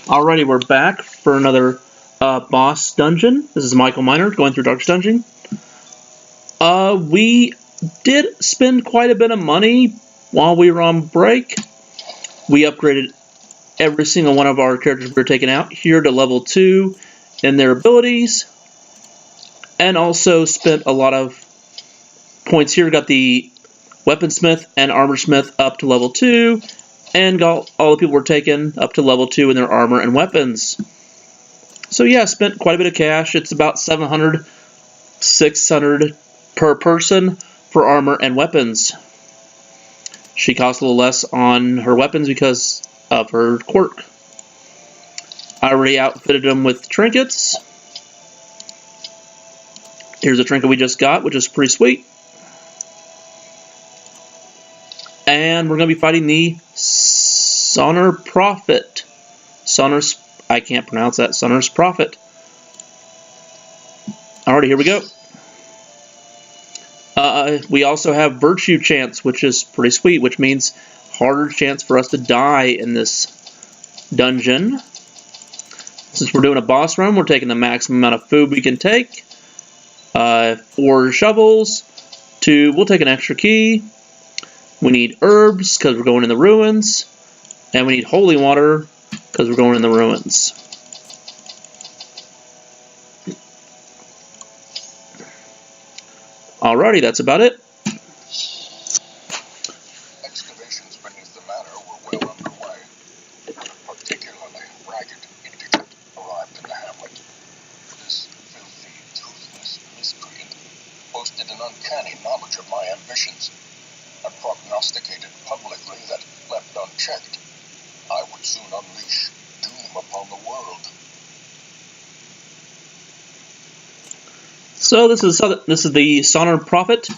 Alrighty, we're back for another boss dungeon. This is Michael Miner going through Darkest Dungeon. We did spend quite a bit of money while we were on break. We upgraded every single one of our characters we were taking out here to level 2 in their abilities. And also spent a lot of points here. Got the Weaponsmith and Armorsmith up to level 2. And got all the people were taken up to level 2 in their armor and weapons. So yeah, spent quite a bit of cash. It's about 700, 600 per person for armor and weapons. She costs a little less on her weapons because of her quirk. I already outfitted them with trinkets. Here's a trinket we just got, which is pretty sweet. And we're going to be fighting the Sonner Prophet. I can't pronounce that. Sonner's Prophet. Alrighty, here we go. We also have Virtue Chance, which is pretty sweet, which means harder chance for us to die in this dungeon. Since we're doing a boss run, we're taking the maximum amount of food we can take. 4 shovels. We'll take an extra key. We need herbs, because we're going in the ruins. And we need holy water, because we're going in the ruins. Alrighty, that's about it. Excavations beneath the manor were well underway. Particularly ragged indigent arrived in the hamlet. This filthy, toothless miscreant boasted an uncanny knowledge of my ambitions, and prognosticated publicly that, left unchecked, I would soon unleash doom upon the world. So this is the Sonner Prophet.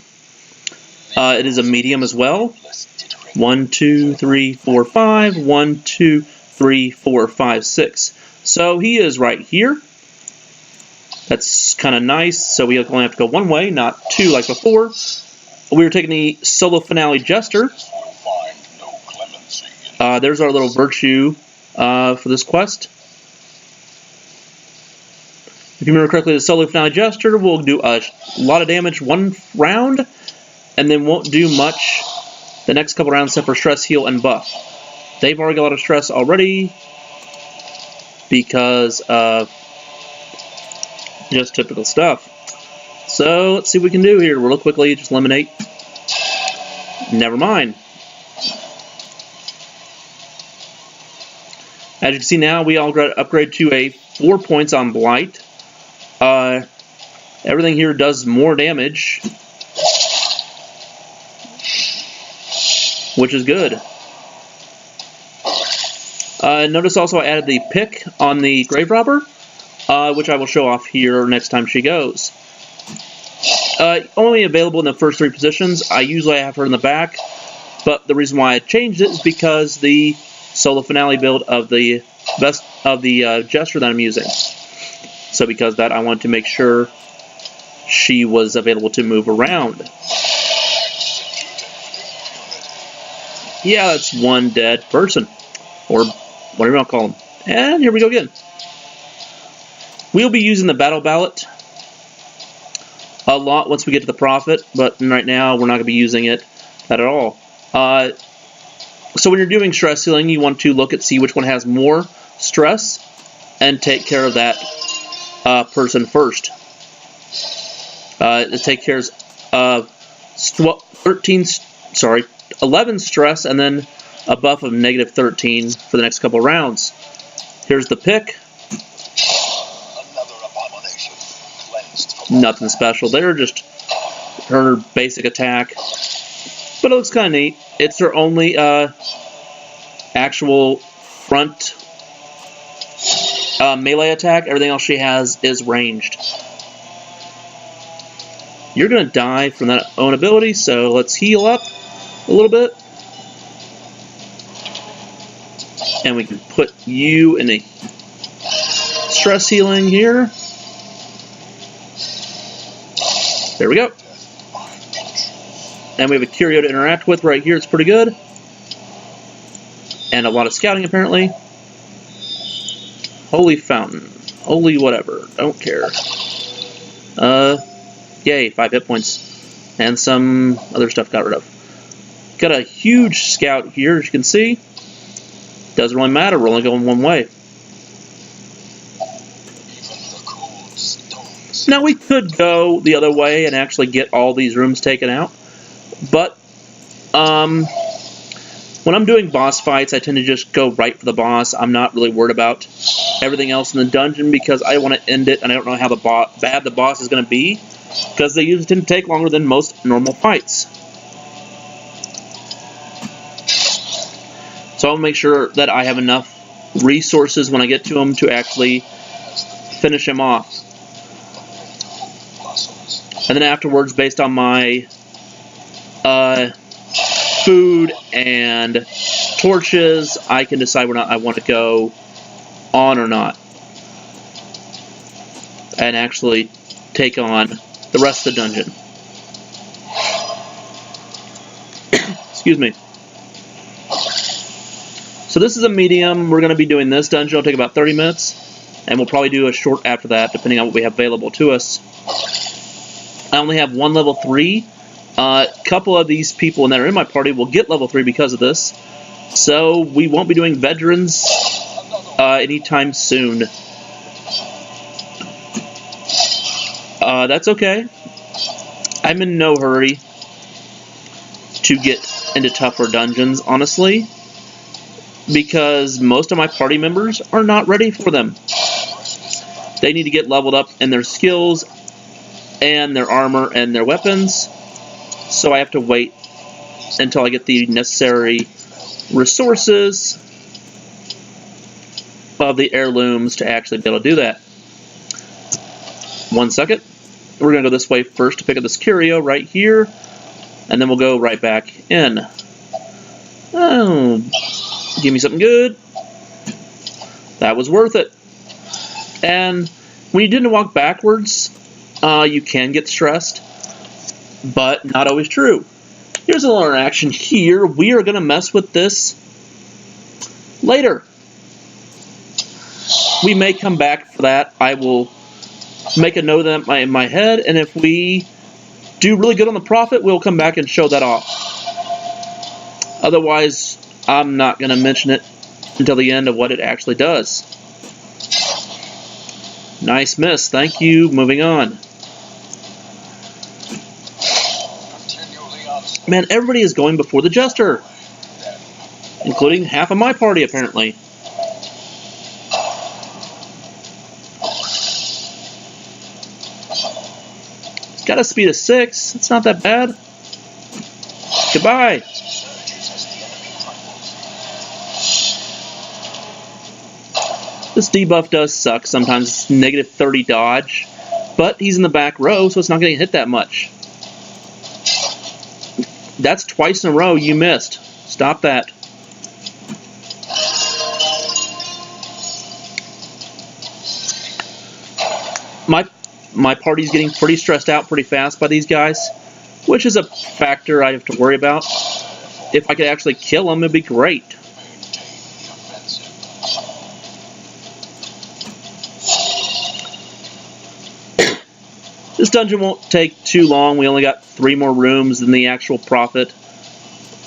It is a medium as well. 1, 2, 3, 4, 5. 1, 2, 3, 4, 5, 6. So he is right here. That's kind of nice. So we only have to go one way, not 2 like before. We were taking the Solo Finale Jester. There's our little virtue for this quest. If you remember correctly, the Solo Finale Jester will do a lot of damage one round, and then won't do much the next couple rounds except for stress, heal, and buff. They've already got a lot of stress already because of just typical stuff. So let's see what we can do here. Real quickly, just eliminate. Never mind. As you can see now, we all got upgrade to a 4 points on Blight. Everything here does more damage, which is good. Notice also I added the pick on the Grave Robber, which I will show off here next time she goes. Only available in the first 3 positions. I usually have her in the back, but the reason why I changed it is because the Solo Finale build of the best of the Jester that I'm using. So because of that, I wanted to make sure she was available to move around. Yeah, that's one dead person, or whatever you want to call them. And here we go again. We'll be using the Battle Ballot a lot once we get to the Prophet, but right now we're not going to be using it at all. So when you're doing stress healing, you want to look at see which one has more stress and take care of that person first. It takes care of 11 stress and then a buff of negative 13 for the next couple of rounds. Here's the pick. Nothing special there, just her basic attack. But it looks kind of neat. It's her only actual front melee attack. Everything else she has is ranged. You're going to die from that own ability, so let's heal up a little bit. And we can put you in a stress healing here. There we go. And we have a curio to interact with right here. It's pretty good. And a lot of scouting, apparently. Holy fountain. Holy whatever. Don't care. Yay, 5 hit points. And some other stuff got rid of. Got a huge scout here, as you can see. Doesn't really matter, we're only going one way. Now we could go the other way and actually get all these rooms taken out. But, when I'm doing boss fights, I tend to just go right for the boss. I'm not really worried about everything else in the dungeon because I want to end it and I don't know how bad the boss is going to be because they usually tend to take longer than most normal fights. So I'll make sure that I have enough resources when I get to them to actually finish him off. And then afterwards, based on my food and torches, I can decide whether or not I want to go on or not. And actually take on the rest of the dungeon. Excuse me. So this is a medium. We're going to be doing this dungeon. It'll take about 30 minutes. And we'll probably do a short after that, depending on what we have available to us. I only have one level 3. A couple of these people that are in my party will get level 3 because of this. So we won't be doing veterans anytime soon. That's okay. I'm in no hurry to get into tougher dungeons, honestly, because most of my party members are not ready for them. They need to get leveled up in their skills and their armor and their weapons, so I have to wait until I get the necessary resources of the heirlooms to actually be able to do that. 1 second. We're going to go this way first to pick up this curio right here, and then we'll go right back in. Oh, give me something good. That was worth it. And when you didn't walk backwards, you can get stressed, but not always true. Here's a little interaction here. We are going to mess with this later. We may come back for that. I will make a note of that in my head, and if we do really good on the profit, we'll come back and show that off. Otherwise, I'm not going to mention it until the end of what it actually does. Nice miss. Thank you. Moving on. Man, everybody is going before the Jester, including half of my party, apparently. It's got a speed of 6. It's not that bad. Goodbye. This debuff does suck. Sometimes it's negative 30 dodge, but he's in the back row, so it's not getting hit that much. That's twice in a row you missed. Stop that. My party's getting pretty stressed out pretty fast by these guys, which is a factor I have to worry about. If I could actually kill them, it'd be great. This dungeon won't take too long. We only got 3 more rooms than the actual profit.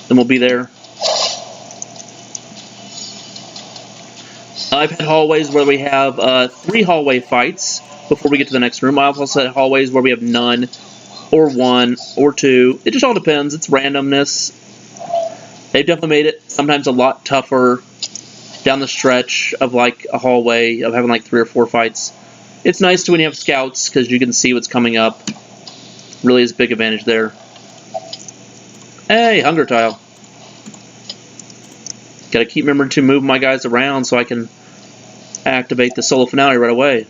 Then we'll be there. I've had hallways where we have 3 hallway fights before we get to the next room. I've also had hallways where we have none, or 1, or 2. It just all depends. It's randomness. They've definitely made it sometimes a lot tougher down the stretch of like a hallway, of having like 3 or 4 fights. It's nice when you have scouts, because you can see what's coming up. Really is a big advantage there. Hey, hunger tile. Gotta keep remembering to move my guys around so I can activate the solo finale right away.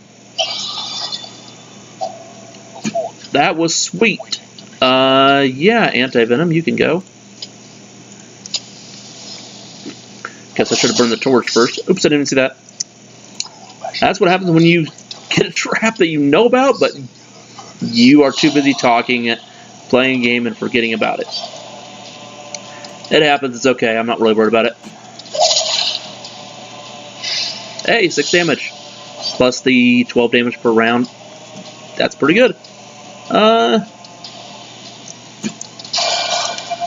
That was sweet. Yeah, anti-venom, you can go. Guess I should have burned the torch first. Oops, I didn't see that. That's what happens when you get a trap that you know about, but you are too busy talking, playing a game, and forgetting about it. It happens, it's okay, I'm not really worried about it. Hey, 6 damage. plus the 12 damage per round. That's pretty good.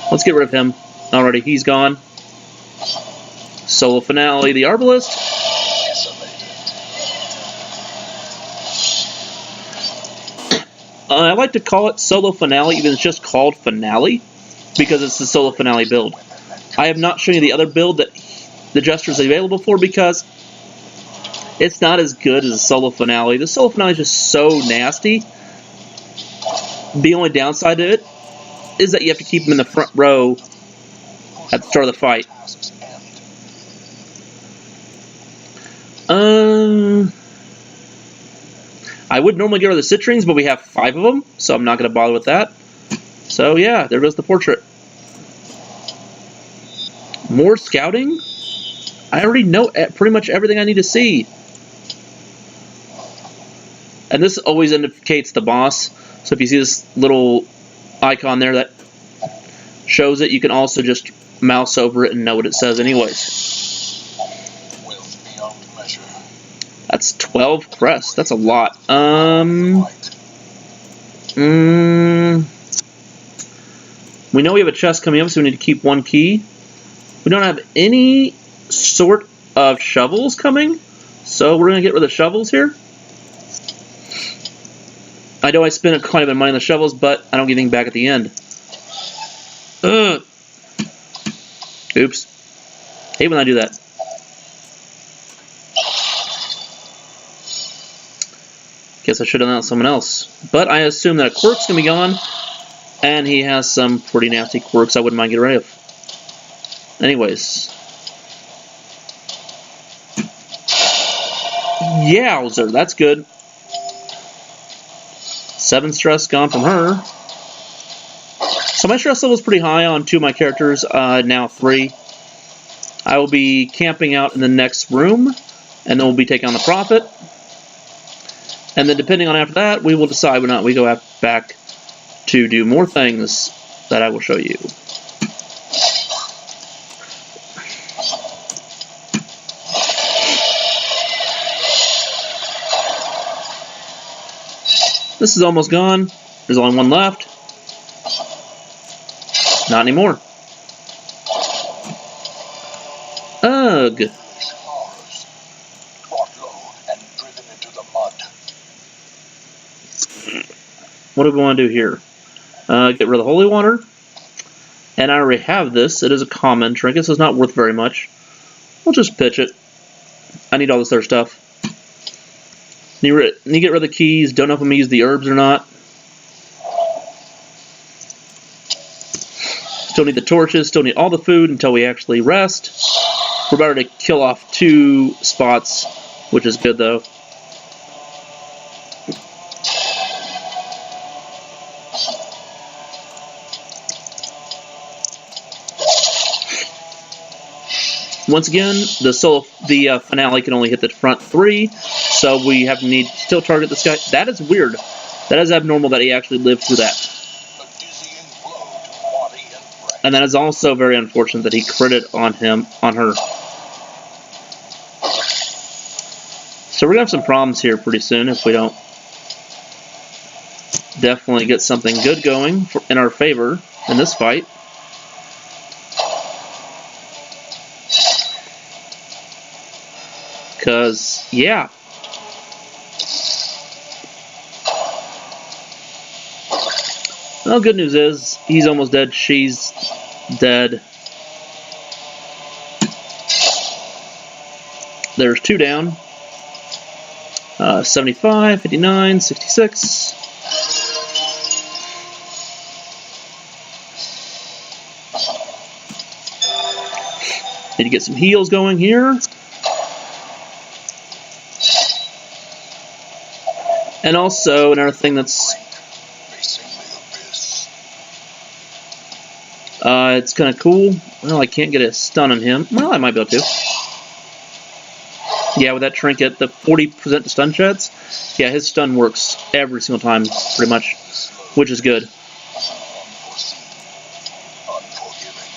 Let's get rid of him. Alrighty, he's gone. Solo Finale, the Arbalist. I like to call it Solo Finale, even if it's just called Finale, because it's the Solo Finale build. I have not shown you the other build that the Jester is available for because it's not as good as the Solo Finale. The Solo Finale is just so nasty. The only downside to it is that you have to keep him in the front row at the start of the fight. I would normally get rid of the Citrines, but we have 5 of them, so I'm not going to bother with that. So yeah, there goes the portrait. More scouting? I already know pretty much everything I need to see. And this always indicates the boss. So if you see this little icon there that shows it, you can also just mouse over it and know what it says anyways. That's 12 crests. That's a lot. We know we have a chest coming up, so we need to keep 1 key. We don't have any sort of shovels coming, so we're going to get rid of the shovels here. I know I spent quite a bit of money on the shovels, but I don't get anything back at the end. Ugh. Oops. Hate when I do that. Guess I should have done that with someone else. But I assume that a quirk's going to be gone, and he has some pretty nasty quirks I wouldn't mind getting rid of. Anyways. Yowzer, that's good. 7 stress gone from her. So my stress level is pretty high on 2 of my characters, now 3. I will be camping out in the next room, and then we'll be taking on the Prophet. And then depending on after that, we will decide whether or not we go back to do more things that I will show you. This is almost gone. There's only 1 left. Not anymore. Ugh. What do we want to do here? Get rid of the holy water. And I already have this. It is a common trinket, so it's not worth very much. We'll just pitch it. I need all this other stuff. Need to get rid of the keys. Don't know if I'm going to use the herbs or not. Still need the torches. Still need all the food until we actually rest. We're about to kill off 2 spots, which is good though. Once again, the finale can only hit the front 3, so we have to still target this guy. That is weird. That is abnormal that he actually lived through that. And that is also very unfortunate that he critted on her. So we're gonna have some problems here pretty soon if we don't definitely get something good going in our favor in this fight. Because, yeah. Well, good news is, he's almost dead, she's dead. There's 2 down. 75, 59, 66. Need to get some heals going here. And also, another thing that's it's kind of cool. Well, I can't get a stun on him. Well, I might be able to. Yeah, with that trinket, the 40% to stun sheds. Yeah, his stun works every single time, pretty much, which is good.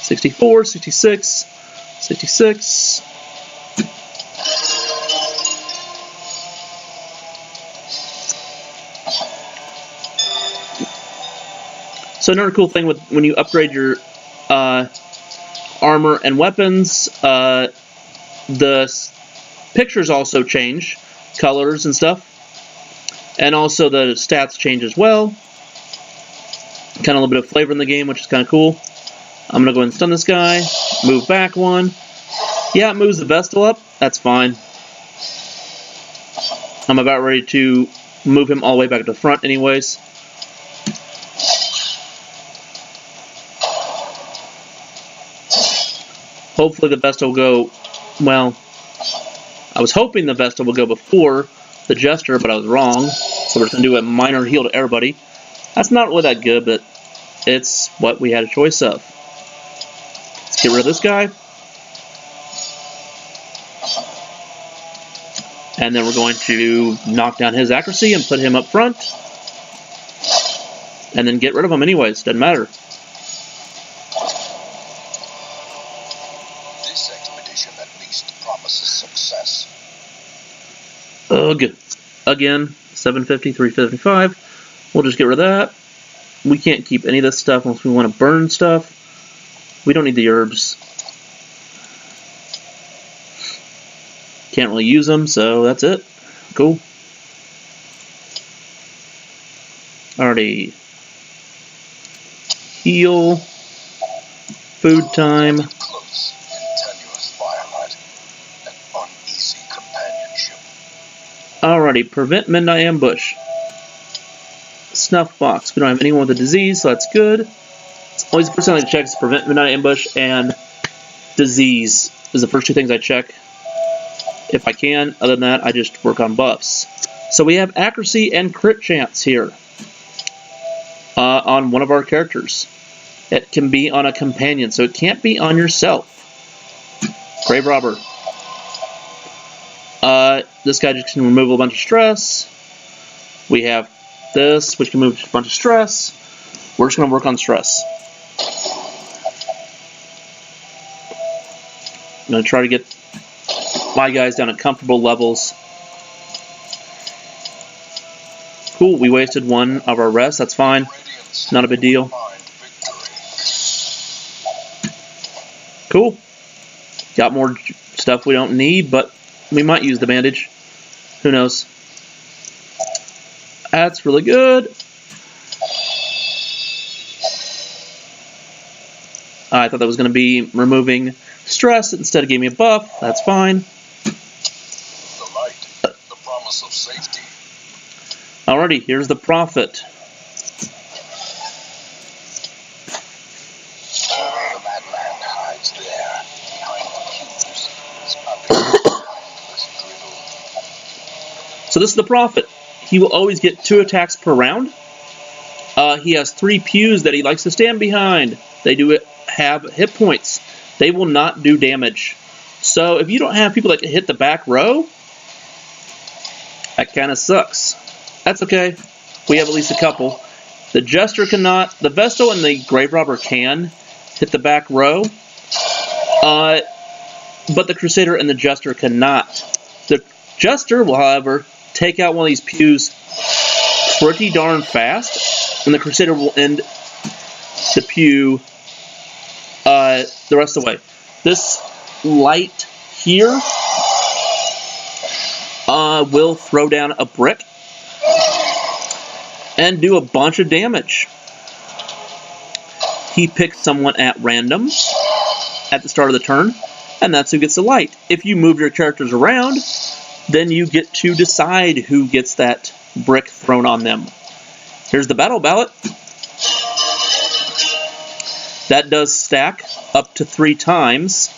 64, 66, 66. So another cool thing with when you upgrade your armor and weapons, the pictures also change, colors and stuff, and also the stats change as well. Kind of a little bit of flavor in the game, which is kind of cool. I'm gonna go ahead and stun this guy, move back one. Yeah, it moves the Vestal up. That's fine. I'm about ready to move him all the way back to the front anyways. Hopefully the Vestal will go, well, I was hoping the Vestal will go before the Jester, but I was wrong. So we're just going to do a minor heal to everybody. That's not really that good, but it's what we had a choice of. Let's get rid of this guy. And then we're going to knock down his accuracy and put him up front. And then get rid of him anyways, doesn't matter. This expedition at least promises success. Ugh. Again, 750, 375. We'll just get rid of that. We can't keep any of this stuff unless we want to burn stuff. We don't need the herbs. Can't really use them, so that's it. Cool. Already. Heal. Food time. Close in tenuous firelight and uneasy companionship. Alrighty, prevent midnight ambush. Snuff box. We don't have anyone with a disease, so that's good. It's always the first thing I check is prevent midnight ambush and disease is the first two things I check. If I can. Other than that, I just work on buffs. So we have accuracy and crit chance here on one of our characters. It can be on a companion, so it can't be on yourself. Grave Robber. This guy just can remove a bunch of stress. We have this, which can remove a bunch of stress. We're just going to work on stress. I'm going to try to get my guys down at comfortable levels. Cool, we wasted one of our rests, that's fine. Not a big deal. Cool. Got more stuff we don't need, but we might use the bandage. Who knows? That's really good. I thought that was going to be removing stress. Instead, it gave me a buff. That's fine. The light, the promise of safety. Alrighty, here's the Prophet. The madman hides there, behind the cubes, spouting mindless drivel. So this is the Prophet. He will always get 2 attacks per round. He has 3 pews that he likes to stand behind. They do have hit points. They will not do damage. So if you don't have people that can hit the back row, that kind of sucks. That's okay. We have at least a couple. The Jester cannot. The Vestal and the Grave Robber can hit the back row. But the Crusader and the Jester cannot. The Jester will, however, take out one of these pews pretty darn fast. And the Crusader will end the pew the rest of the way. This light here will throw down a brick and do a bunch of damage. He picks someone at random at the start of the turn, and that's who gets the light. If you move your characters around, then you get to decide who gets that brick thrown on them. Here's the battle ballot. That does stack up to 3 times.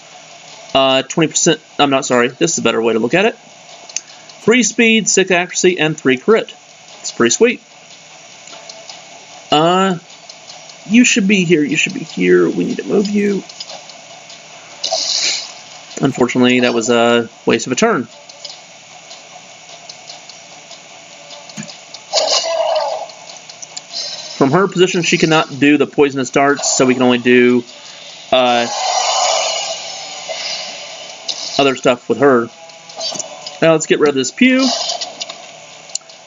20%, I'm not sorry, this is a better way to look at it. 3 speed, 6 accuracy, and 3 crit. It's pretty sweet. You should be here, you should be here. We need to move you. Unfortunately, that was a waste of a turn. From her position, she cannot do the poisonous darts, so we can only do other stuff with her. Now let's get rid of this pew.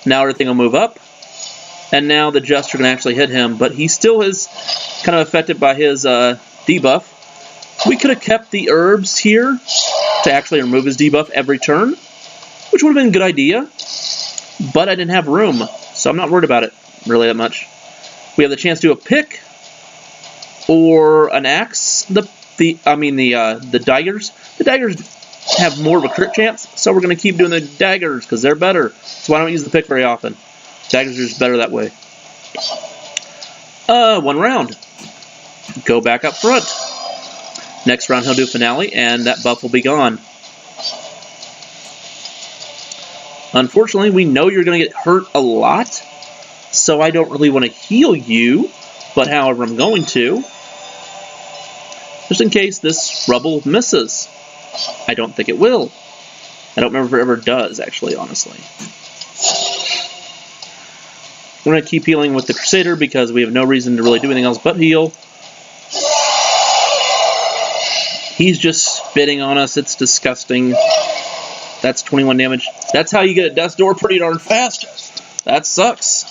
Now everything will move up. And now the Jester can actually hit him, but he still is kind of affected by his debuff. We could have kept the herbs here to actually remove his debuff every turn, which would have been a good idea, but I didn't have room, so I'm not worried about it really that much. We have the chance to do a pick or an axe. The daggers. The daggers have more of a crit chance, so we're going to keep doing the daggers because they're better. So I don't use the pick very often. Daggers are just better that way. 1 round. Go back up front. Next round he'll do finale, and that buff will be gone. Unfortunately, we know you're going to get hurt a lot, so I don't really want to heal you, but however I'm going to, just in case this rubble misses. I don't think it will. I don't remember if it ever does, actually, honestly. We're going to keep healing with the Crusader because we have no reason to really do anything else but heal. He's just spitting on us. It's disgusting. That's 21 damage. That's how you get a Death's Door pretty darn fast. That sucks.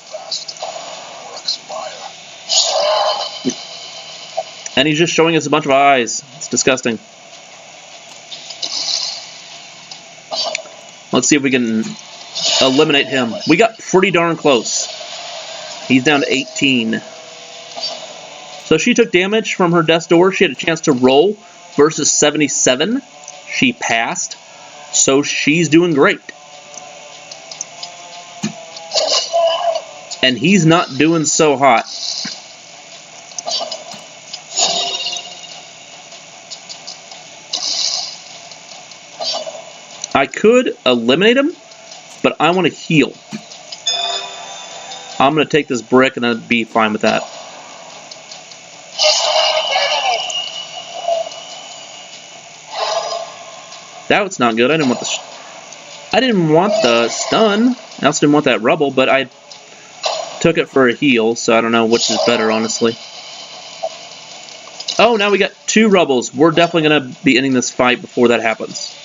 And he's just showing us a bunch of eyes. It's disgusting. Let's see if we can eliminate him. We got pretty darn close. He's down to 18. So she took damage from her Death's Door. She had a chance to roll versus 77. She passed. So she's doing great. And he's not doing so hot. I could eliminate him, but I want to heal. I'm going to take this brick and I'd be fine with that. That's not good. I didn't want the stun. I also didn't want that rubble, but I took it for a heal, so I don't know which is better, honestly. Oh, now we got 2 rubbles. We're definitely going to be ending this fight before that happens.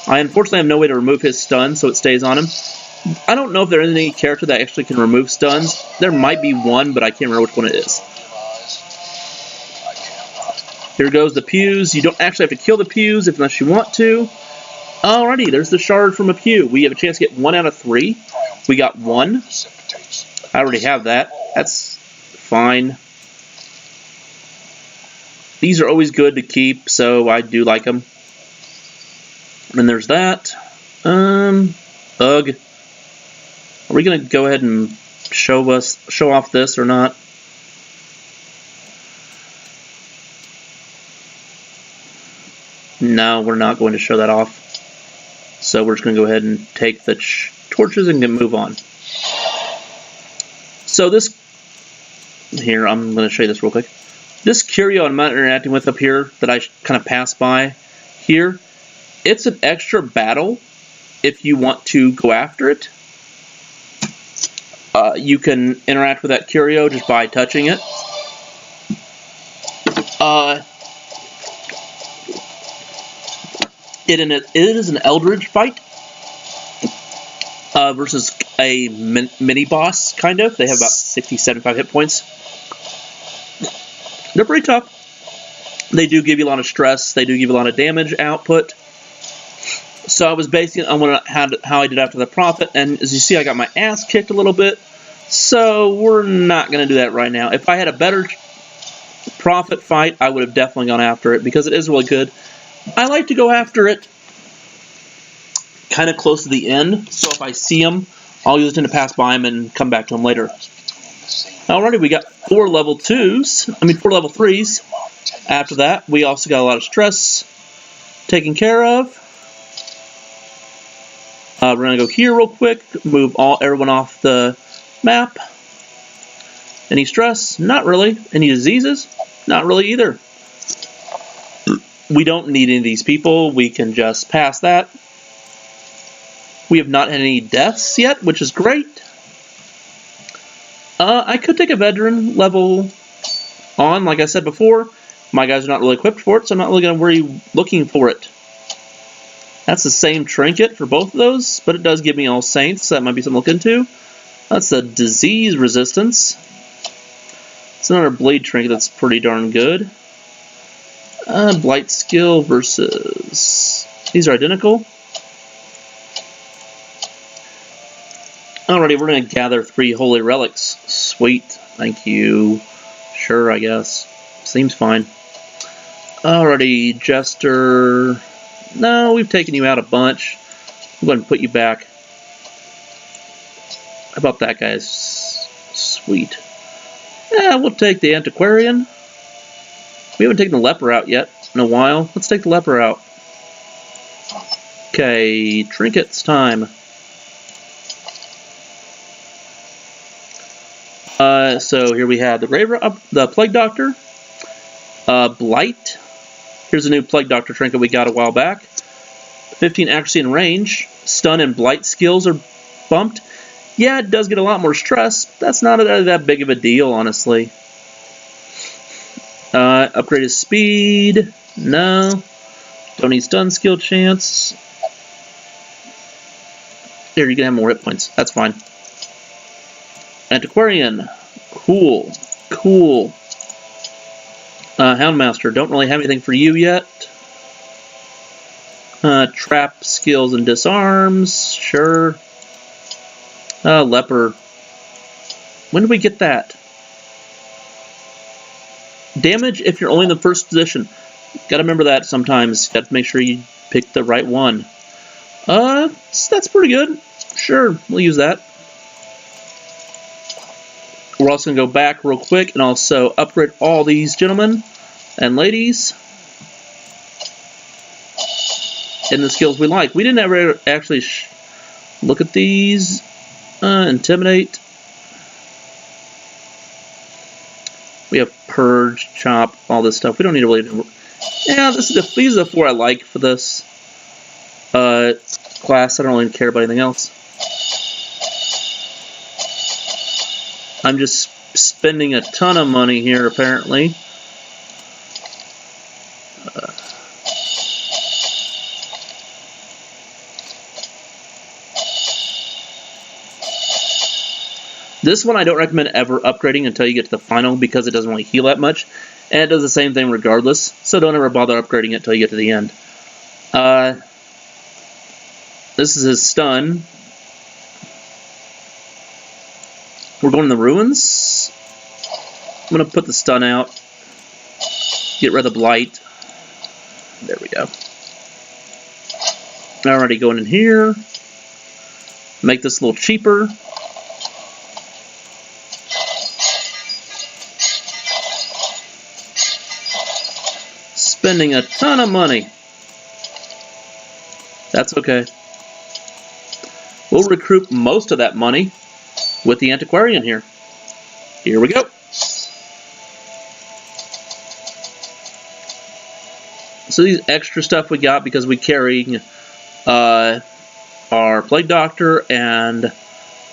I unfortunately have no way to remove his stun, so it stays on him. I don't know if there is any character that actually can remove stuns. There might be one, but I can't remember which one it is. Here goes the Pews. You don't actually have to kill the Pews unless you want to. Alrighty, there's the shard from a Pew. We have a chance to get 1 out of 3. We got 1. I already have that. That's fine. These are always good to keep, so I do like them. And there's that. Ugh. Are we gonna go ahead and show off this or not? No, we're not going to show that off. So we're just gonna go ahead and take the torches and move on. So this here, I'm gonna show you this real quick. This curio I'm not interacting with up here that I kind of passed by here. It's an extra battle if you want to go after it. You can interact with that curio just by touching it. It is an Eldritch fight versus a mini-boss, kind of. They have about 60, 75 hit points. They're pretty tough. They do give you a lot of stress. They do give you a lot of damage output. So I was basing it on how I did after the Prophet, and as you see, I got my ass kicked a little bit. So we're not going to do that right now. If I had a better Prophet fight, I would have definitely gone after it because it is really good. I like to go after it kind of close to the end. So if I see him, I'll use it to pass by him and come back to him later. Alrighty, we got 4 level 3s. After that, we also got a lot of stress taken care of. We're going to go here real quick, move everyone off the map. Any stress? Not really. Any diseases? Not really either. We don't need any of these people. We can just pass that. We have not had any deaths yet, which is great. I could take a veteran level on, like I said before. My guys are not really equipped for it, so I'm not really going to worry looking for it. That's the same trinket for both of those, but it does give me All Saints, so that might be something to look into. That's the disease resistance. It's another blade trinket that's pretty darn good. Blight skill versus... These are identical. Alrighty, we're going to gather 3 holy relics. Sweet. Thank you. Sure, I guess. Seems fine. Alrighty, Jester... No, we've taken you out a bunch. I'm going to put you back. How about that, guys? Sweet. Yeah, we'll take the Antiquarian. We haven't taken the Leper out yet in a while. Let's take the Leper out. Okay, trinkets time. So here we have the Plague Doctor, Blight. Here's a new Plague Doctor trinket we got a while back. 15 accuracy and range. Stun and Blight skills are bumped. Yeah, it does get a lot more stress. That's not that big of a deal, honestly. Upgraded speed. No. Don't need stun skill chance. Here, you can have more hit points. That's fine. Antiquarian. Cool. Cool. Houndmaster. Don't really have anything for you yet. Trap skills and disarms. Sure. Leper. When did we get that? Damage if you're only in the first position. Gotta remember that sometimes. Gotta make sure you pick the right one. That's pretty good. Sure, we'll use that. We're also gonna go back real quick and also upgrade all these gentlemen and ladies in the skills we like. We didn't ever actually look at these. Intimidate. We have Purge, Chop, all this stuff. We don't need to really... Yeah, these are the 4 I like for this class. I don't really care about anything else. I'm just spending a ton of money here, apparently. This one I don't recommend ever upgrading until you get to the final because it doesn't really heal that much. And it does the same thing regardless. So don't ever bother upgrading it until you get to the end. This is his stun. We're going to the ruins. I'm going to put the stun out. Get rid of the blight. There we go. Alrighty, going in here. Make this a little cheaper. Spending a ton of money. That's okay. We'll recoup most of that money with the Antiquarian here. Here we go. So these extra stuff we got because we carry our Plague Doctor, and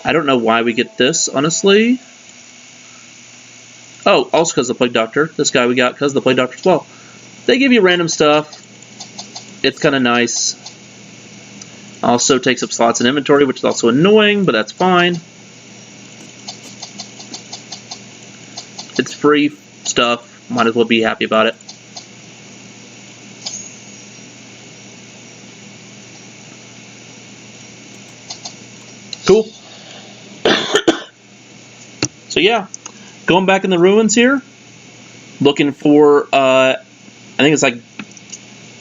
I don't know why we get this, honestly. Oh, also because of the Plague Doctor. This guy we got because of the Plague Doctor as well. They give you random stuff. It's kind of nice. Also takes up slots in inventory, which is also annoying, but that's fine. It's free stuff. Might as well be happy about it. Cool. So yeah, going back in the ruins here, looking for I think it's like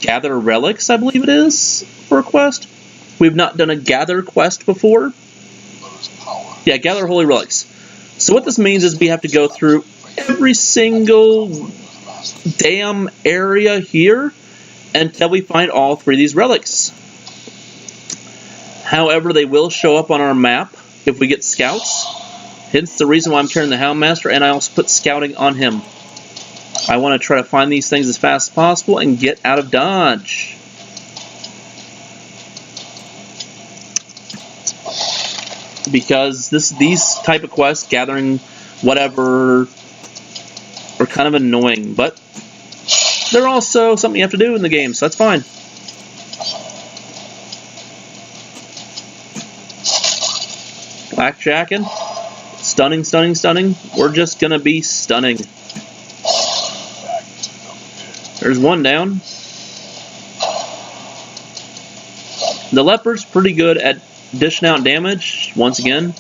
Gather Relics, I believe it is, for a quest. We've not done a Gather quest before. Yeah, Gather Holy Relics. So what this means is we have to go through every single damn area here until we find all 3 of these relics. However, they will show up on our map if we get scouts. Hence the reason why I'm carrying the Houndmaster, and I also put scouting on him. I want to try to find these things as fast as possible and get out of Dodge. Because these type of quests, gathering whatever, are kind of annoying, but they're also something you have to do in the game, so that's fine. Blackjacking. Stunning, stunning, stunning. We're just gonna be stunning. There's one down. The leopard's pretty good at dishing out damage. Once again,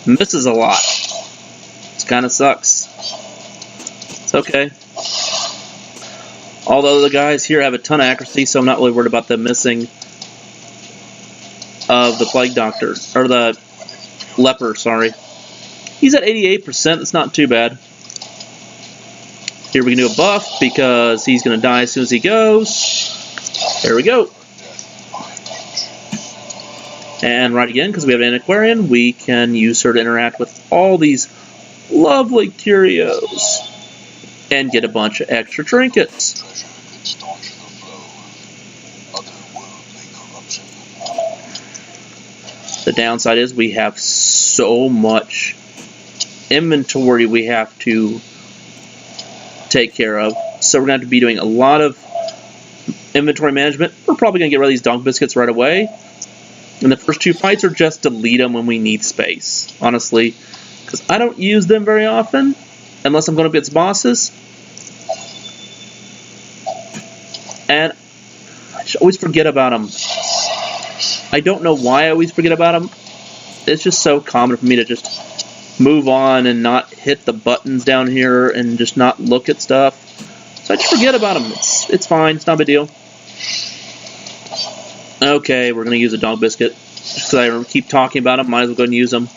misses a lot. It kind of sucks. It's okay. Although the guys here have a ton of accuracy, so I'm not really worried about them missing of the Plague Doctor, or the Leper, sorry. He's at 88%, that's not too bad. Here we can do a buff, because he's going to die as soon as he goes. There we go. And right again, because we have an Antiquarian, we can use her to interact with all these lovely curios and get a bunch of extra trinkets. The downside is we have so much inventory we have to take care of, so we're going to have to be doing a lot of inventory management. We're probably going to get rid of these Donk Biscuits right away. And the first two fights are just delete them when we need space, honestly, because I don't use them very often unless I'm going up against bosses. And I just always forget about them. I don't know why I always forget about them. It's just so common for me to just move on and not hit the buttons down here and just not look at stuff. So I just forget about them. It's fine. It's not a big deal. Okay, we're going to use a Donk Biscuit. Just because I keep talking about them, might as well go and use them.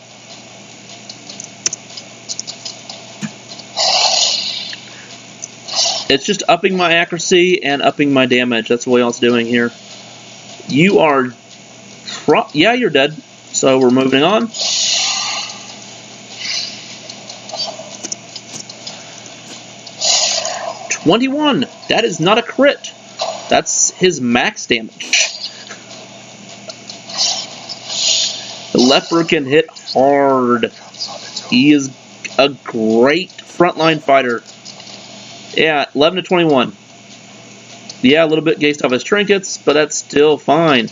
It's just upping my accuracy and upping my damage. That's what else doing here. You are... yeah, you're dead. So we're moving on. $21. That is not a crit. That's his max damage. The Leper can hit hard. He is a great frontline fighter. Yeah, 11 to 21. Yeah, a little bit based off his trinkets, but that's still fine.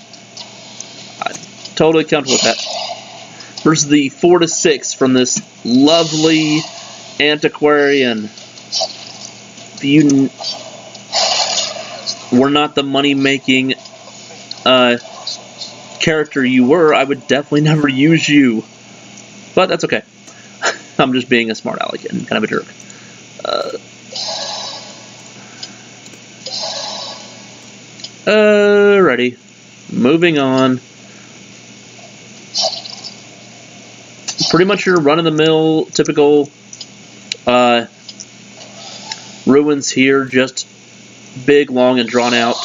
I'm totally comfortable with that. Versus the 4 to 6 from this lovely Antiquarian. If you were not the money-making character you were, I would definitely never use you. But that's okay. I'm just being a smart aleck and kind of a jerk. Alrighty. Moving on. Pretty much your run-of-the-mill, typical ruins here, just big, long, and drawn out,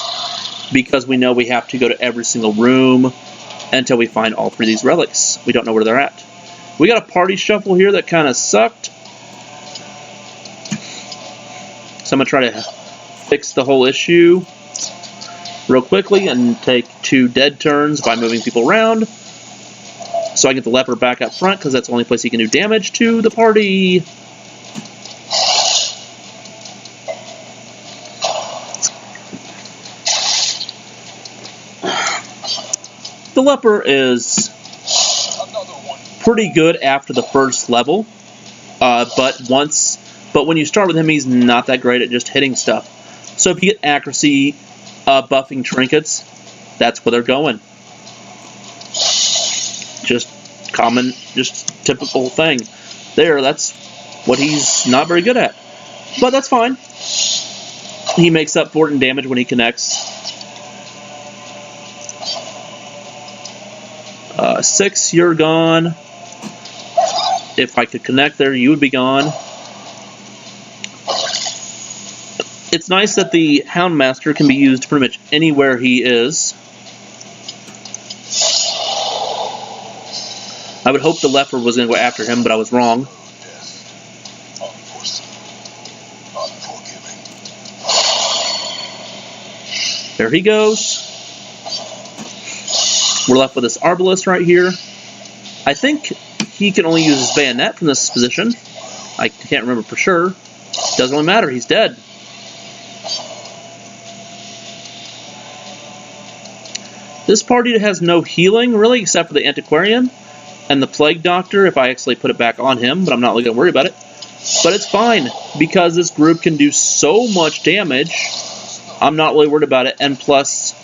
because we know we have to go to every single room until we find all three of these relics. We don't know where they're at. We got a party shuffle here that kind of sucked. So I'm going to try to fix the whole issue real quickly and take 2 dead turns by moving people around. So I get the Leper back up front, because that's the only place he can do damage to the party. The Leper is pretty good after the first level, but when you start with him, he's not that great at just hitting stuff. So if you get accuracy, buffing trinkets, that's where they're going. Just common, just typical thing. There, that's what he's not very good at. But that's fine. He makes up for it in damage when he connects. 6, you're gone. If I could connect there, you would be gone. It's nice that the Houndmaster can be used pretty much anywhere he is. I would hope the Leper was going to go after him, but I was wrong. There he goes. We're left with this Arbalest right here. I think he can only use his bayonet from this position. I can't remember for sure. Doesn't really matter, he's dead. This party has no healing, really, except for the Antiquarian. and the Plague Doctor if I actually put it back on him, but I'm not really going to worry about it. But it's fine, because this group can do so much damage, I'm not really worried about it, and plus,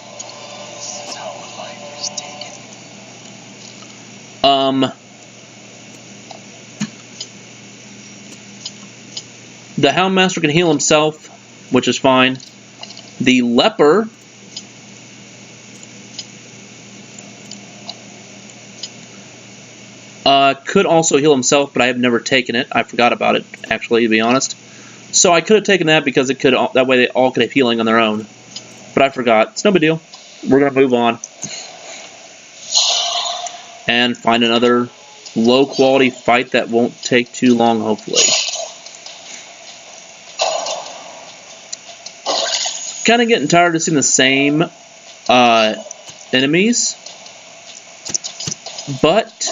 the Houndmaster can heal himself, which is fine. The Leper could also heal himself, but I have never taken it. I forgot about it, actually, to be honest. So I could have taken that because it could, that way they all could have healing on their own. But I forgot. It's no big deal. We're going to move on. And find another low-quality fight that won't take too long, hopefully. Kind of getting tired of seeing the same enemies. But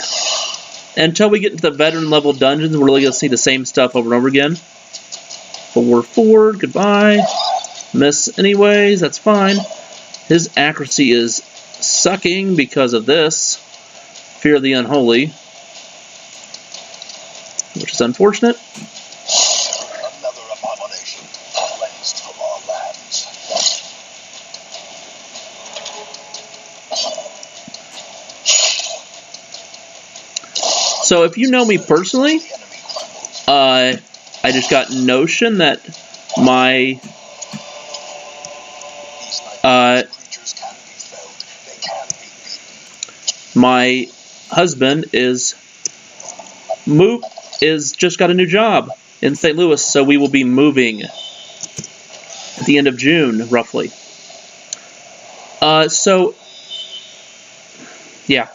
until we get into the veteran level dungeons, we're really going to see the same stuff over and over again. 4-4, goodbye. Miss anyways, that's fine. His accuracy is sucking because of this. Fear of the Unholy. Which is unfortunate. Another abomination cleansed from our lands. So if you know me personally, I just got notion that my my husband is just got a new job in St. Louis, so we will be moving at the end of June, roughly. So yeah,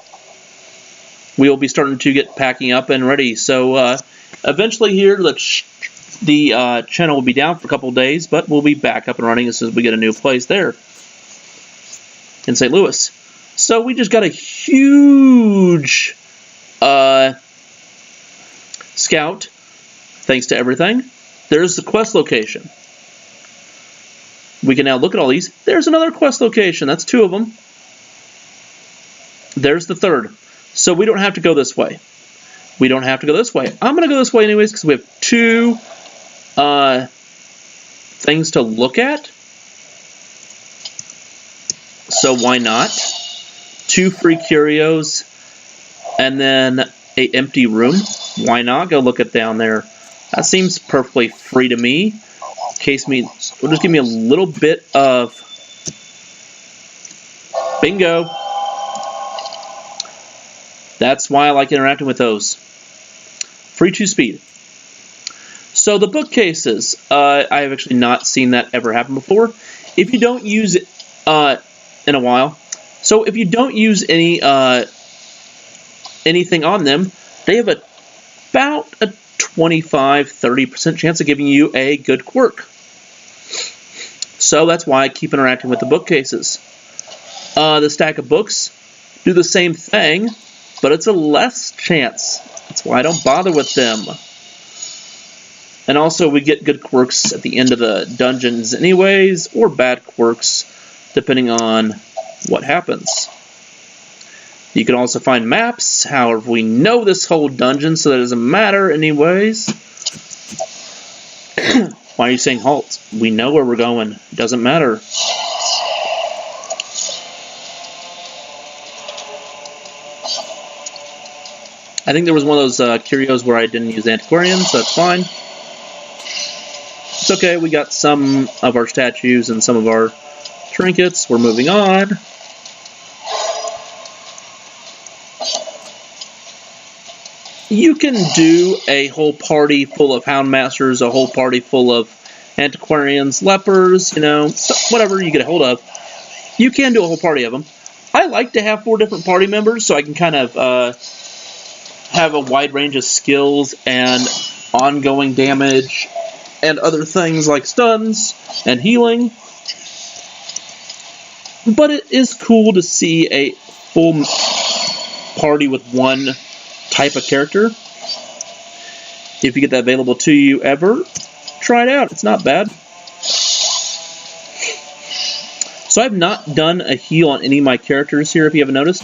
we will be starting to get packing up and ready. So eventually here, the channel will be down for a couple of days, but we'll be back up and running as soon as we get a new place there in St. Louis. So we just got a huge scout, thanks to everything. There's the quest location. We can now look at all these. There's another quest location. That's 2 of them. There's the 3rd. So we don't have to go this way. We don't have to go this way. I'm going to go this way anyways because we have 2 things to look at. So why not? 2 free curios and then an empty room. Why not go look at down there? That seems perfectly free to me. Will just give me a little bit of bingo. That's why I like interacting with those. Free 2 speed. So the bookcases, I have actually not seen that ever happen before. If you don't use it in a while, so if you don't use any anything on them, they have about a 25-30% chance of giving you a good quirk. So that's why I keep interacting with the bookcases. The stack of books do the same thing, but it's a less chance. That's why I don't bother with them. And also we get good quirks at the end of the dungeons anyways, or bad quirks, depending on what happens. You can also find maps. However, we know this whole dungeon, so that doesn't matter anyways. Why are you saying halt? We know where we're going. Doesn't matter. I think there was one of those curios where I didn't use antiquarians, so that's fine. It's okay, we got some of our statues and some of our trinkets. We're moving on. You can do a whole party full of Houndmasters, a whole party full of antiquarians, lepers, you know, whatever you get a hold of. You can do a whole party of them. I like to have 4 different party members so I can kind of have a wide range of skills and ongoing damage and other things like stuns and healing. But it is cool to see a full party with one type of character. If you get that available to you ever, try it out. It's not bad. So I've not done a heal on any of my characters here, if you haven't noticed.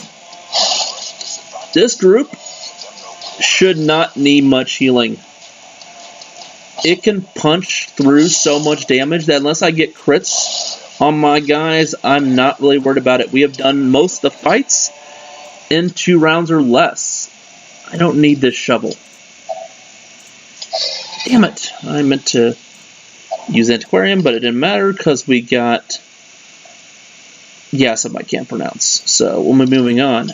This group should not need much healing. It can punch through so much damage that unless I get crits on my guys, I'm not really worried about it. We have done most of the fights in 2 rounds or less. I don't need this shovel. Damn it. I meant to use Antiquarian, but it didn't matter because we got... Yeah, something I can't pronounce. So we'll be moving on.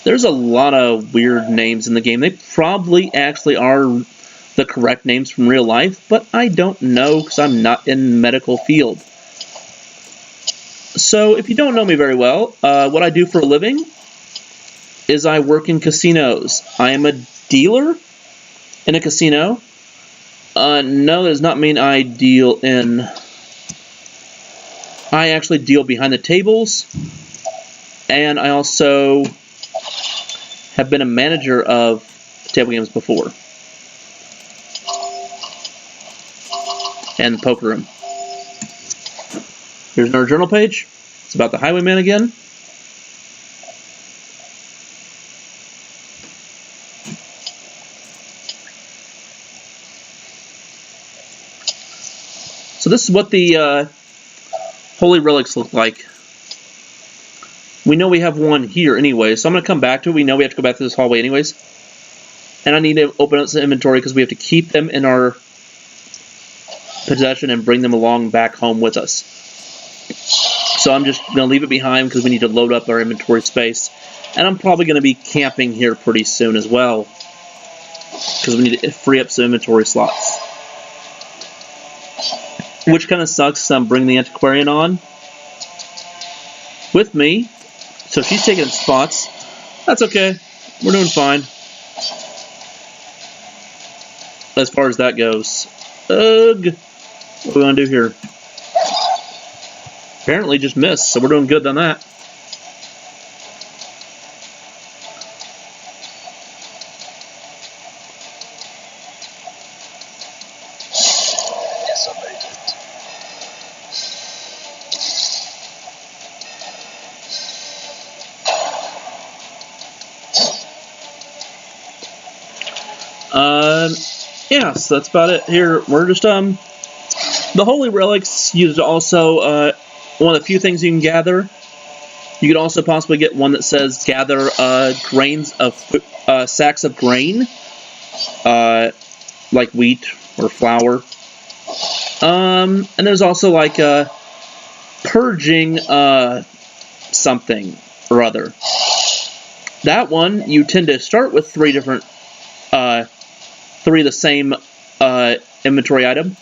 There's a lot of weird names in the game. They probably actually are the correct names from real life, but I don't know because I'm not in the medical field. So if you don't know me very well, what I do for a living is I work in casinos. I am a dealer in a casino. No, that does not mean I deal in... I actually deal behind the tables, and I also have been a manager of table games before. And the poker room. Here's another journal page. It's about the Highwayman again. So this is what the holy relics look like. We know we have one here anyway, so I'm going to come back to it. We know we have to go back to this hallway anyways. And I need to open up some inventory because we have to keep them in our possession and bring them along back home with us. So I'm just going to leave it behind because we need to load up our inventory space. And I'm probably going to be camping here pretty soon as well, because we need to free up some inventory slots. Which kind of sucks because I'm bringing the Antiquarian on with me. So she's taking spots. That's okay. We're doing fine. As far as that goes. Ugh. What do we want to do here? Apparently just missed, so we're doing good on that. Yes, I made it. Yeah, so that's about it here. We're just, the Holy Relics, you also, one of the few things you can gather. You could also possibly get one that says gather, grains of, sacks of grain, like wheat or flour. And there's also, like, purging, something or other. That one, you tend to start with 3 different, 3 of the same inventory item,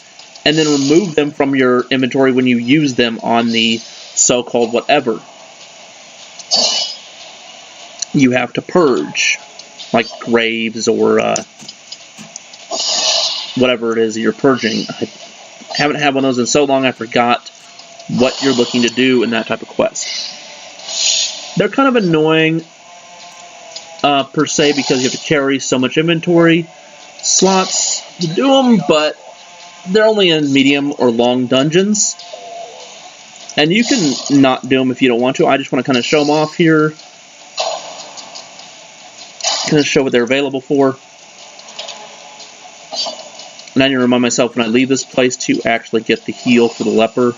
and then remove them from your inventory when you use them on the so-called whatever. You have to purge, like graves or whatever it is that you're purging. I haven't had one of those in so long I forgot what you're looking to do in that type of quest. They're kind of annoying per se because you have to carry so much inventory slots to do them, but they're only in medium or long dungeons, and you can not do them if you don't want to. I just want to kind of show them off here, kind of show what they're available for. And I need to remind myself when I leave this place to actually get the heal for the leper,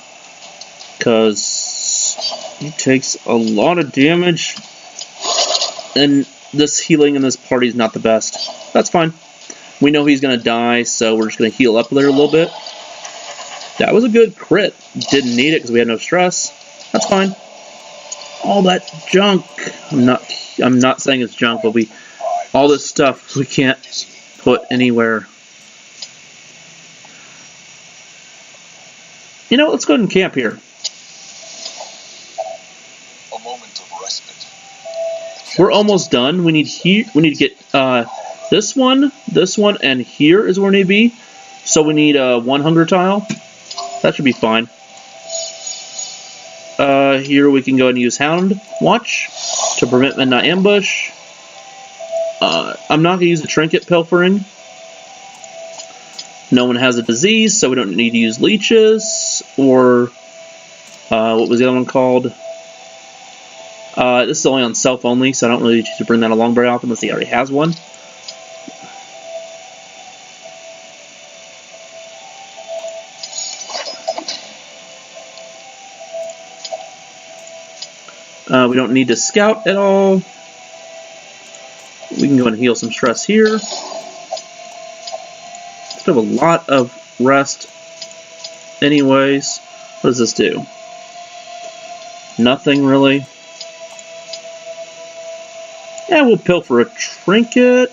because he takes a lot of damage, and this healing in this party is not the best. That's fine. We know he's going to die, so we're just going to heal up there a little bit. That was a good crit. Didn't need it because we had no stress. That's fine. All that junk. I'm not saying it's junk, but all this stuff we can't put anywhere. You know, let's go ahead and camp here. A moment of respite. We're almost done. We need to get this one, and here is where we need to be. So we need 1 hunger tile. That should be fine. Here we can go and use Hound Watch to prevent midnight ambush. I'm not going to use the trinket pilfering. No one has a disease, so we don't need to use leeches, or what was the other one called? This is only on self only, so I don't really need to bring that along very often unless he already has one. We don't need to scout at all. We can go and heal some stress here. Still have a lot of rest anyways. What does this do? Nothing really. Yeah, we'll pilfer a trinket.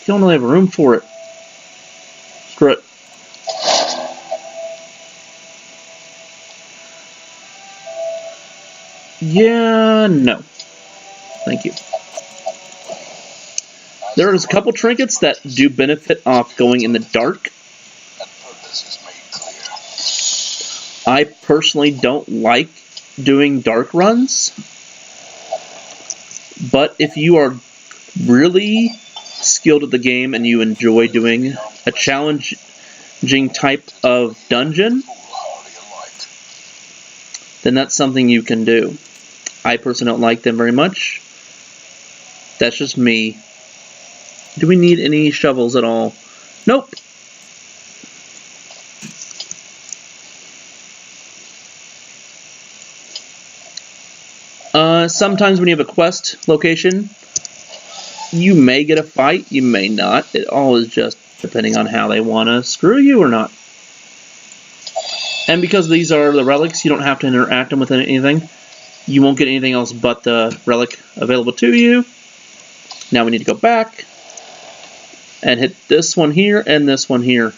Don't really have room for it. Screw it. Yeah, no. Thank you. There's a couple trinkets that do benefit off going in the dark. I personally don't like doing dark runs, but if you are really skilled at the game and you enjoy doing a challenging type of dungeon, then that's something you can do. I personally don't like them very much. That's just me. Do we need any shovels at all? Nope. Sometimes when you have a quest location, you may get a fight, you may not. It all is just depending on how they want to screw you or not. And because these are the relics, you don't have to interact them with anything. You won't get anything else but the relic available to you. Now we need to go back and hit this one here and this one here.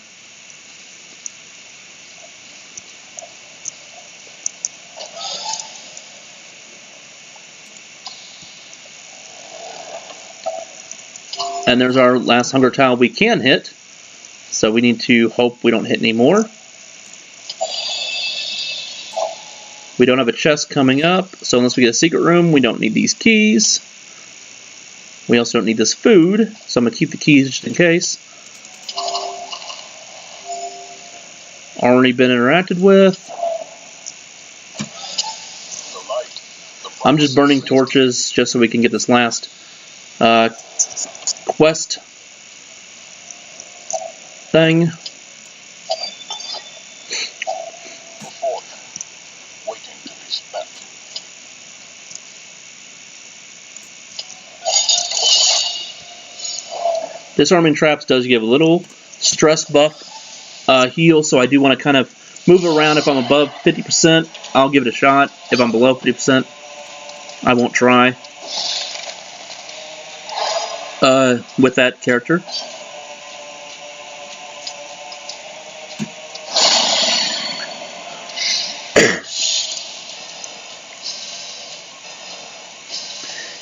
And there's our last hunger tile we can hit. So we need to hope we don't hit any more. We don't have a chest coming up, so unless we get a secret room, we don't need these keys. We also don't need this food, so I'm going to keep the keys just in case. Already been interacted with. I'm just burning torches just so we can get this last quest thing. Disarming traps does give a little stress buff heal, so I do want to kind of move around. If I'm above 50%, I'll give it a shot. If I'm below 50%, I won't try with that character.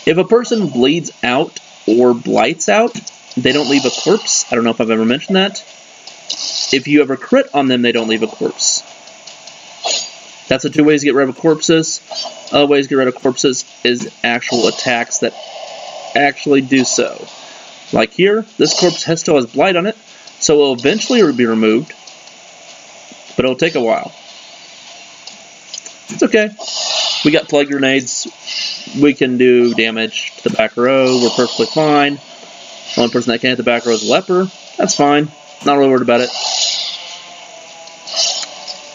If a person bleeds out or blights out, they don't leave a corpse. I don't know if I've ever mentioned that. If you ever crit on them, they don't leave a corpse. That's the two ways to get rid of corpses. Other ways to get rid of corpses is actual attacks that actually do so. Like here, this corpse still has blight on it, so it will eventually be removed, but it'll take a while. It's okay. We got plague grenades. We can do damage to the back row. We're perfectly fine. The only person that can hit the back row is a leper. That's fine. Not really worried about it.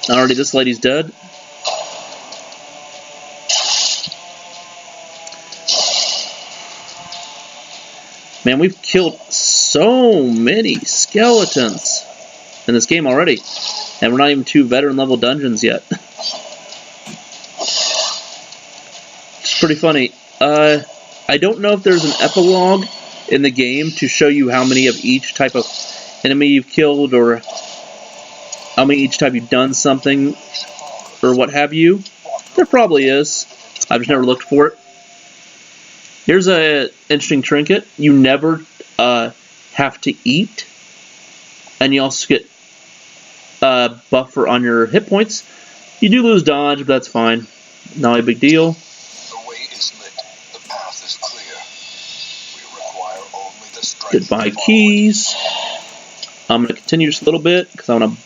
Already, this lady's dead. Man, we've killed so many skeletons in this game already. And we're not even 2 veteran level dungeons yet. It's pretty funny. I don't know if there's an epilogue in the game to show you how many of each type of enemy you've killed or how many each time you've done something or what have you. There probably is. I've just never looked for it. Here's an interesting trinket. You never have to eat, and you also get buffer on your hit points. You do lose dodge, but that's fine. Not a big deal. The way is lit. The path is clear. We require only the strength. Goodbye keys. I'm going to continue just a little bit because I want to.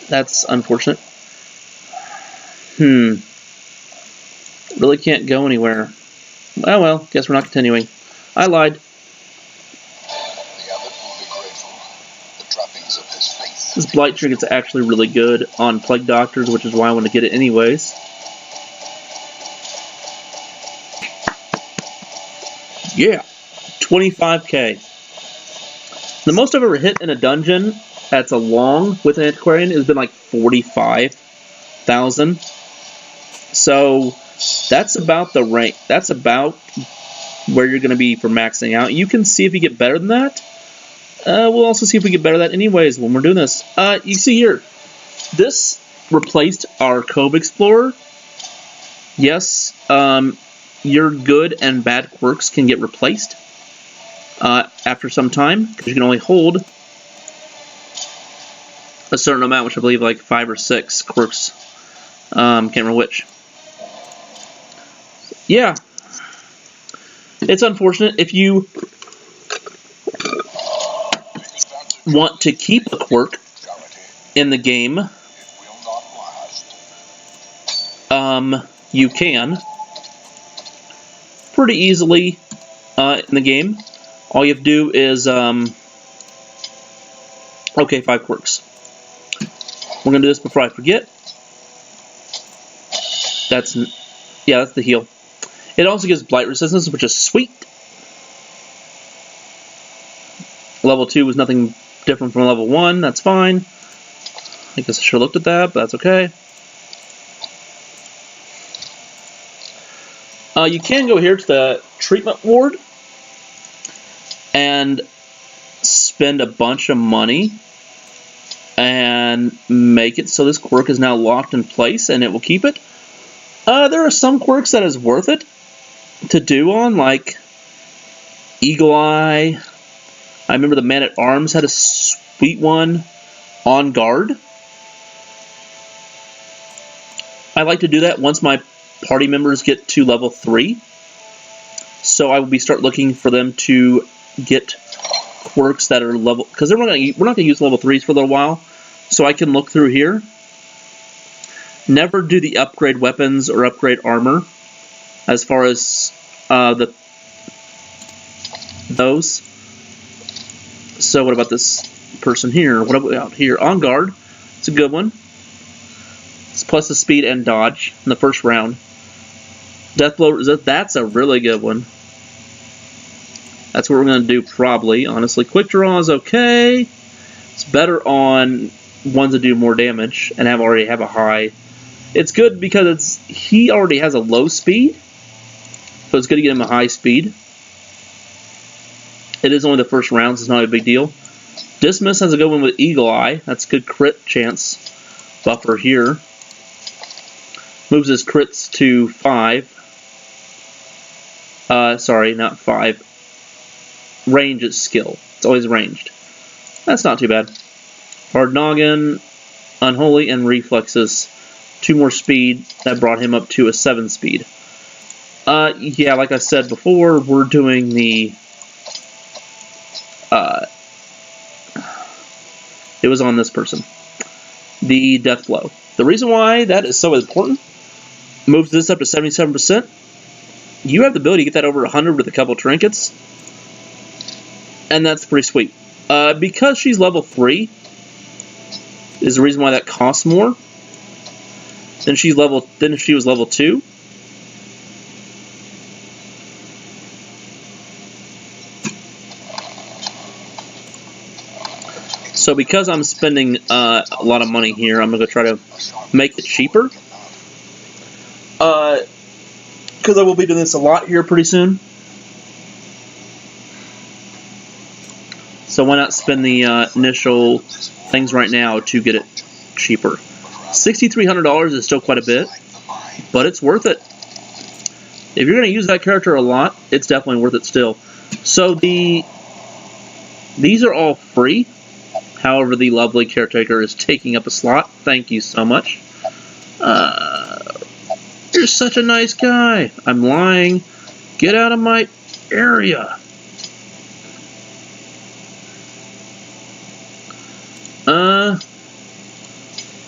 That's unfortunate. Really can't go anywhere. Oh well, guess we're not continuing. I lied. The abbot will be grateful. The trappings of his faith. This blight trinket's actually really good on plague doctors, which is why I want to get it anyways. Yeah, 25k. The most I've ever hit in a dungeon that's a long with an antiquarian has been like 45,000. So that's about the rank. That's about where you're going to be for maxing out. You can see if you get better than that. We'll also see if we get better than that anyways when we're doing this. You see here, this replaced our Cove Explorer. Yes, your good and bad quirks can get replaced after some time, because you can only hold a certain amount, which I believe like 5 or 6 quirks. Can't remember which. Yeah, it's unfortunate. If you want to keep a quirk in the game, you can pretty easily in the game. All you have to do is okay, 5 quirks. We're gonna do this before I forget. That's the heal. It also gives blight resistance, which is sweet. Level 2 was nothing different from level 1. That's fine. I guess I should have looked at that, but that's okay. You can go here to the treatment ward and spend a bunch of money and make it so this quirk is now locked in place and it will keep it. There are some quirks that is worth it to do on, like Eagle Eye. I remember the Man at Arms had a sweet one. On Guard. I like to do that once my party members get to level 3. So I will start looking for them to get quirks that are level, because we're not going to use level 3s for a little while. So I can look through here. Never do the upgrade weapons or upgrade armor as far as those. So what about this person here? What about here? On Guard. It's a good one. It's plus the speed and dodge in the first round. Deathblow, that's a really good one. That's what we're going to do probably, honestly. Quick Draw is okay. It's better on ones that do more damage and already have a high. It's good because he already has a low speed, so it's good to get him a high speed. It is only the first round, so it's not a big deal. Dismiss has a good one with Eagle Eye. That's good crit chance buffer here. Moves his crits to 5. Sorry, not 5. Range is skill. It's always ranged. That's not too bad. Hard Noggin, Unholy, and Reflexes. 2 more speed. That brought him up to a 7 speed. Yeah, like I said before, we're doing the... it was on this person. The Death Blow. The reason why that is so important, moves this up to 77%. You have the ability to get that over 100 with a couple trinkets. And that's pretty sweet. Because she's level 3, is the reason why that costs more than if she was level 2. So because I'm spending a lot of money here, I'm going to try to make it cheaper. Because I will be doing this a lot here pretty soon. So why not spend the initial things right now to get it cheaper. $6,300 is still quite a bit, but it's worth it. If you're going to use that character a lot, it's definitely worth it still. So these are all free. However, the lovely caretaker is taking up a slot. Thank you so much. You're such a nice guy. I'm lying. Get out of my area.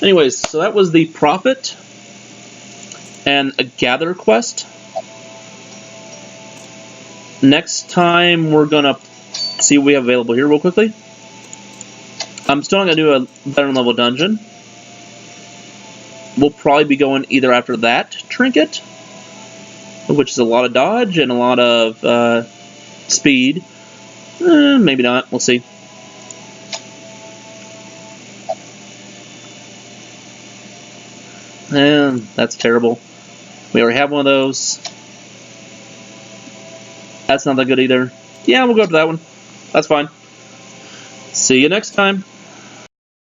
Anyways, so that was the profit. and a gather quest. Next time we're gonna see what we have available here real quickly. I'm still gonna do a better level dungeon. We'll probably be going either after that trinket, which is a lot of dodge and a lot of speed. Maybe not. We'll see. And that's terrible. We already have one of those. That's not that good either. Yeah, we'll go to that one. That's fine. See you next time.